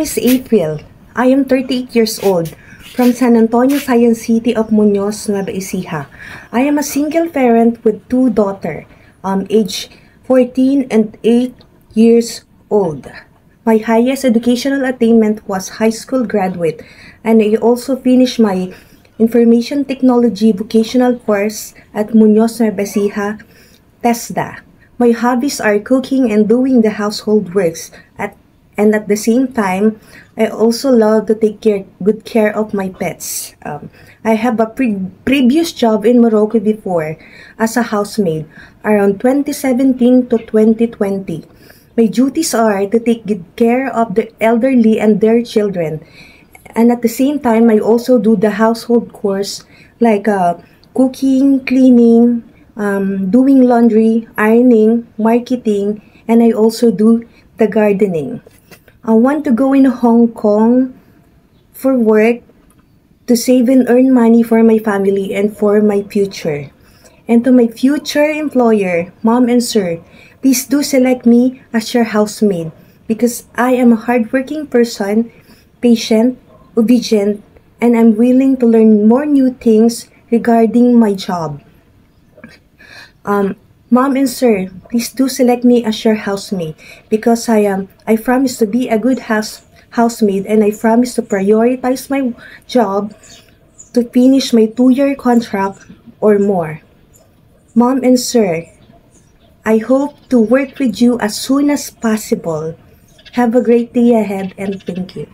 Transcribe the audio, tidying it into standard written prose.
name is April. I am 38 years old from San Antonio Science City of Muñoz, Nueva Ecija. I am a single parent with two daughters, age 14 and 8 years old. My highest educational attainment was high school graduate, and I also finished my Information Technology vocational course at Muñoz, Nueva Ecija, TESDA. My hobbies are cooking and doing the household works, and at the same time, I also love to take good care of my pets. I have a previous job in Morocco before as a housemaid around 2017 to 2020. My duties are to take good care of the elderly and their children. And at the same time, I also do the household chores like cooking, cleaning, doing laundry, ironing, marketing, and I also do the gardening. I want to go in Hong Kong for work to save and earn money for my family and for my future. And to my future employer, Mom and Sir, please do select me as your housemaid because I am a hardworking person, patient, obedient, and I'm willing to learn more new things regarding my job. Mom and Sir, please do select me as your housemaid because I promise to be a good housemaid and I promise to prioritize my job to finish my 2-year contract or more. Mom and Sir, I hope to work with you as soon as possible. Have a great day ahead and thank you.